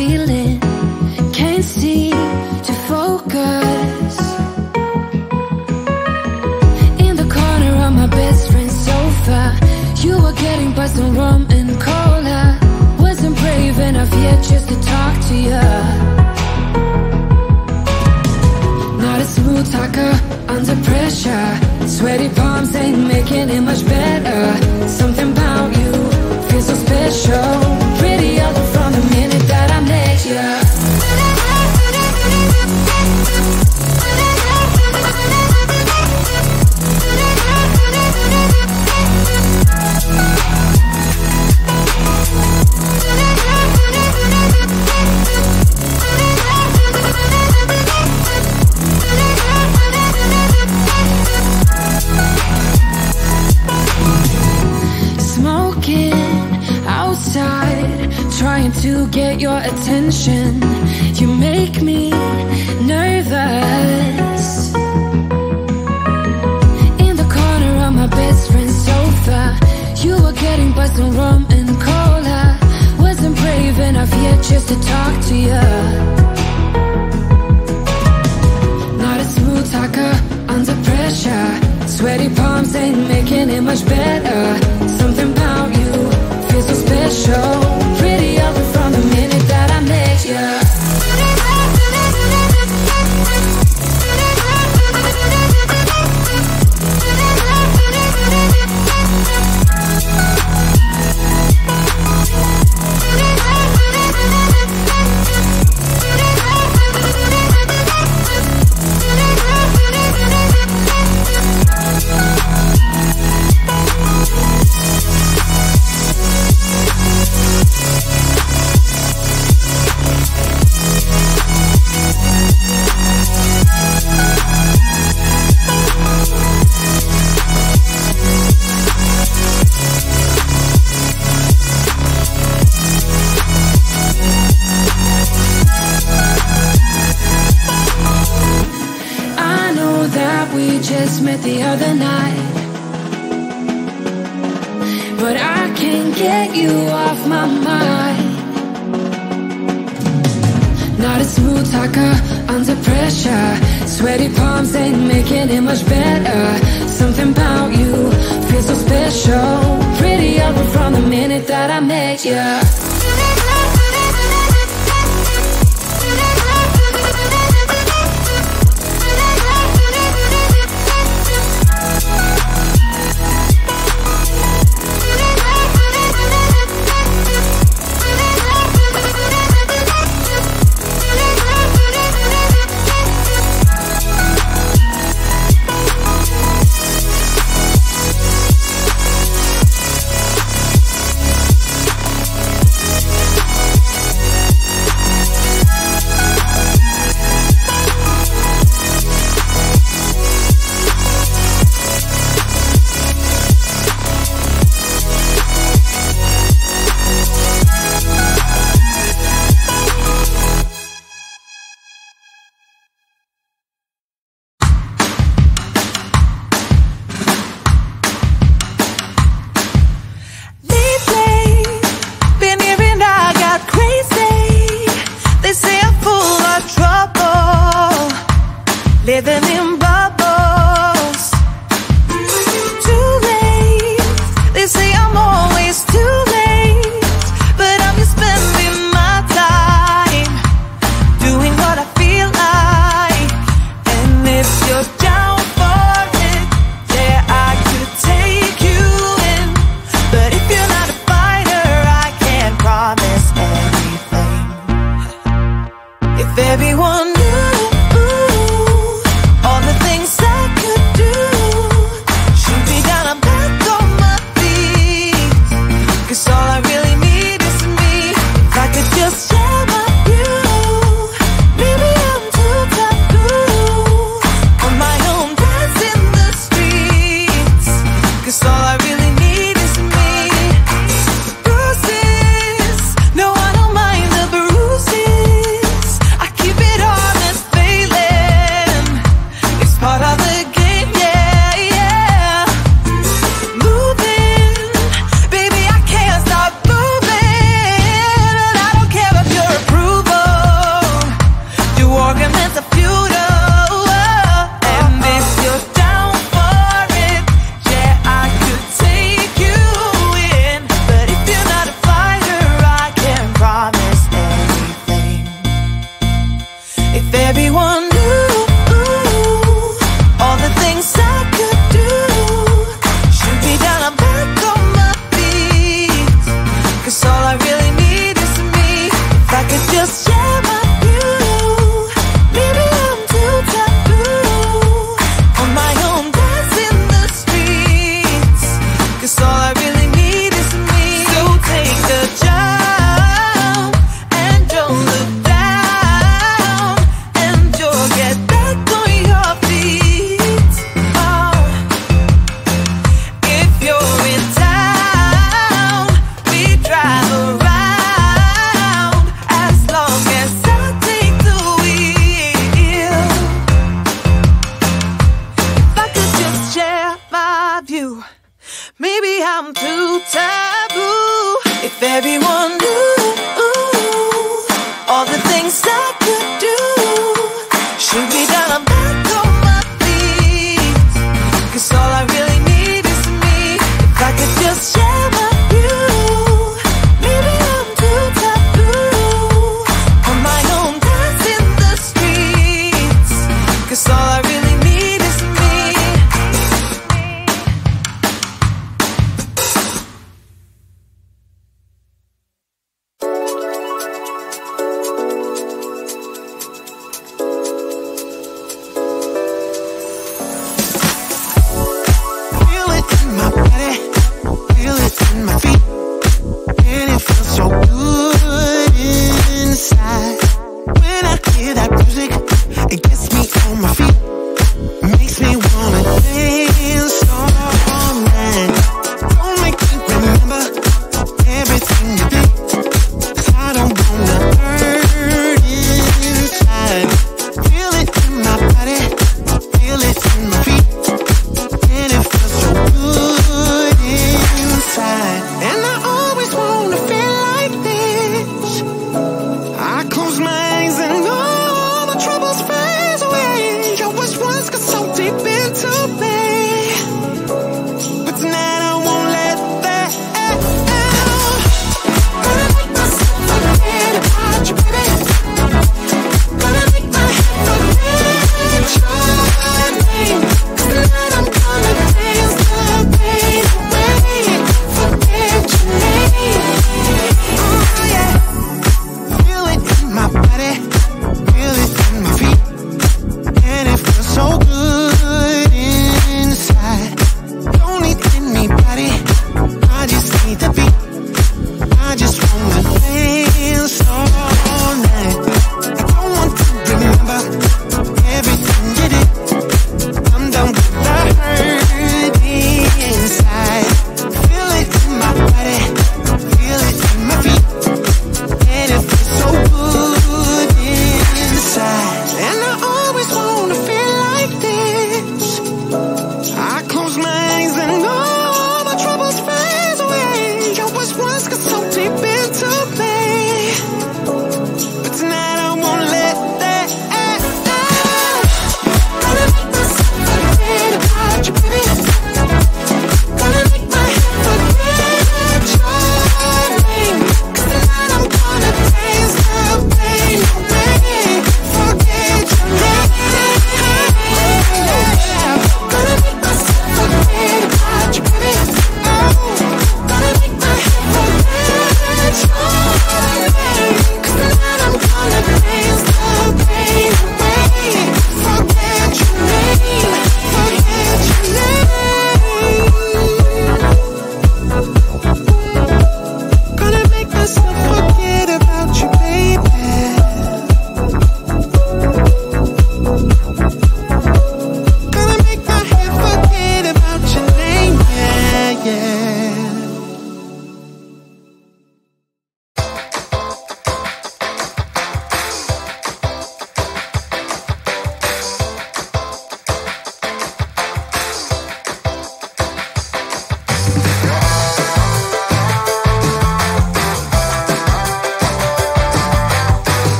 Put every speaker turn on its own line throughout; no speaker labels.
feeling, can't seem to focus. In the corner of my best friend's sofa, you were getting by some rum and cola. Wasn't brave enough yet just to talk to you. Not a smooth talker under pressure. Sweaty palms ain't making it much better. Something about you feels so special. Pretty other from the minute that I met you. Trying to get your attention, you make me nervous. In the corner of my best friend's sofa, you were getting by some rum and cola. Wasn't brave enough yet just to talk to you. Not a smooth talker under pressure. Sweaty palms ain't making it much better. Something about you feels so special. Pretty other from the minute that I met you. Just met the other night, but I can't get you off my mind. Not a smooth talker under pressure. Sweaty palms ain't making it much better. Something about you feels so special. Pretty other from the minute that I met you.
Living in bubbles. Too late. They say I'm always too late, but I'm just spending my time doing what I feel like. And if you're down for it, yeah, I could take you in. But if you're not a fighter, I can't promise anything. If everyone knew all the things I'm too taboo. If everyone knew all the things I could do, shoot me down, I'm back on my feet. 'Cause all I really need is me. If I could just share my view, maybe I'm too taboo. On my own, dance in the streets. 'Cause all I really need is me.
Feel it in my body, feel it in my feet, and it feels so good inside. When I hear that music, it gets me on my feet, makes me wanna dance all night. Don't make me remember everything you did, 'cause I don't wanna hurt inside. Feel it in my body, feel it in my feet, and it feels so good inside. And I always wanna feel like this. I close my eyes and all my troubles fade away. Your wish once got so deep into me, but tonight I won't let that out. Gonna make myself forget about you, baby. Gonna make my head forget your name. 'Cause tonight I'm gonna dance the pain away. Forget your name. Oh yeah. Feel it in my body, feel it in my feet, and it feels so good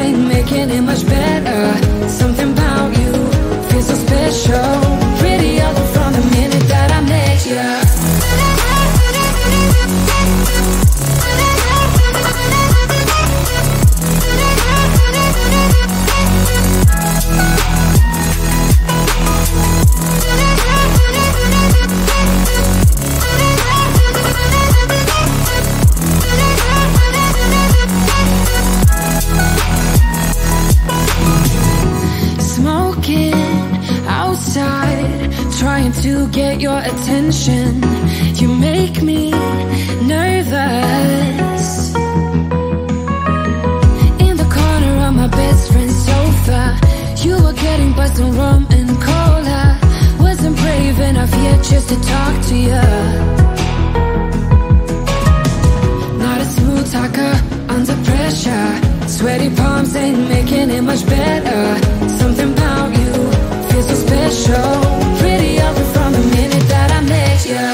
ain't making it much better. Something about you feels so special. Prettier from the minute that I met you. Trying to get your attention, you make me nervous. In the corner of my best friend's sofa, you were getting buzzed on rum and cola. Wasn't brave enough yet just to talk to you. Not a smooth talker under pressure. Sweaty palms ain't making it much better. Something about you feels so special. Prettier from the minute that I met you.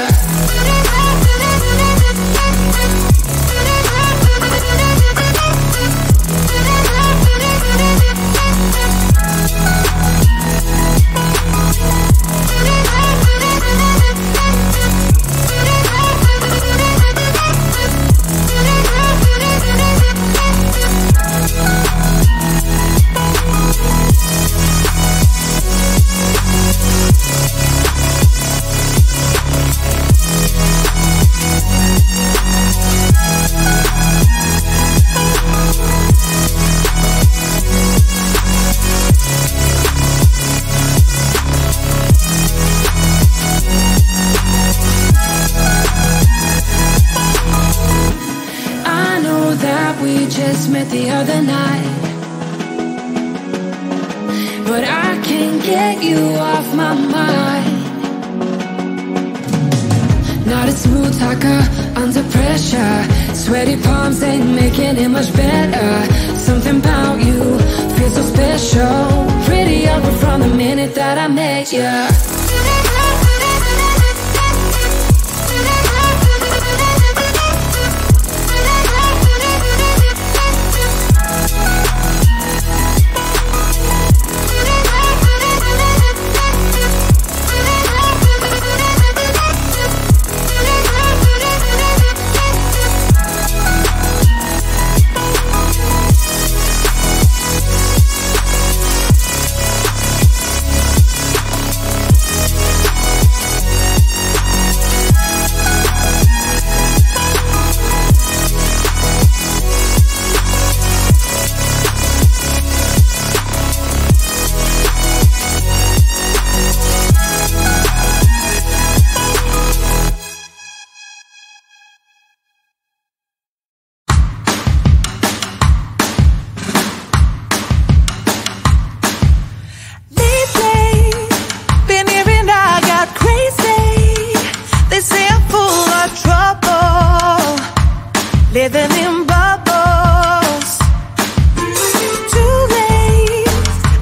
Met the other night, but I can't get you off my mind. Not a smooth talker under pressure. Sweaty palms ain't making it much better. Something about you feels so special. Prettier from the minute that I met you.
Living in bubbles. Too late.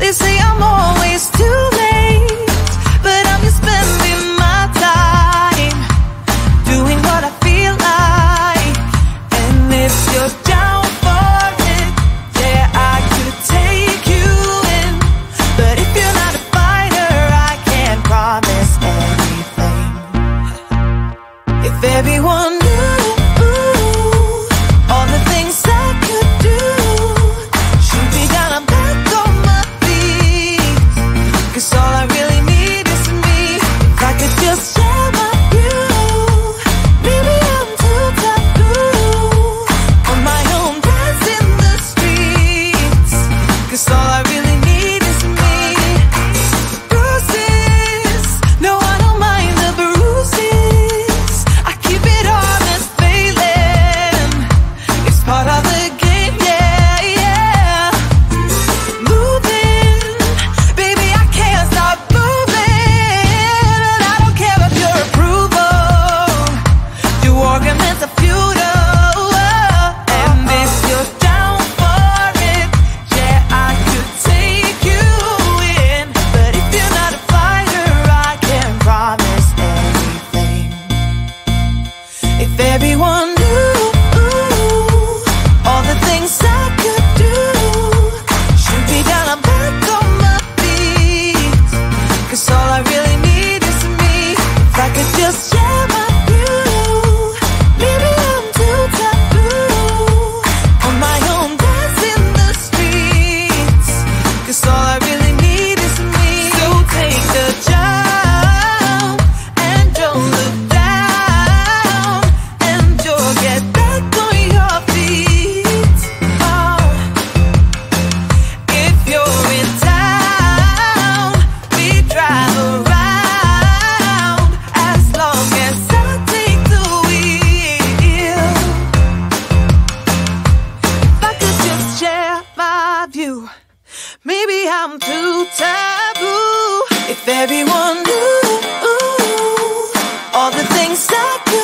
They say I'm always too late, but I'm just spending my time doing what I feel like. And if you're down for it, yeah, I could take you in. But if you're not a fighter, I can't promise anything. If everyone knew all the things I could do, shoot me down, I'm back on my feet. 'Cause all I really need is me. If I could just share my view, maybe I'm too taboo. On my own, dance in the streets. 'Cause all I really need is me. Bruises, no, I don't mind the bruises. I keep it honest, failing. It's part of the game, yeah, yeah. Moving, baby, I can't stop moving. And I don't care if your approval, your arguments are futile. And if you're down for it, yeah, I could I'm too taboo. If everyone knew all the things I could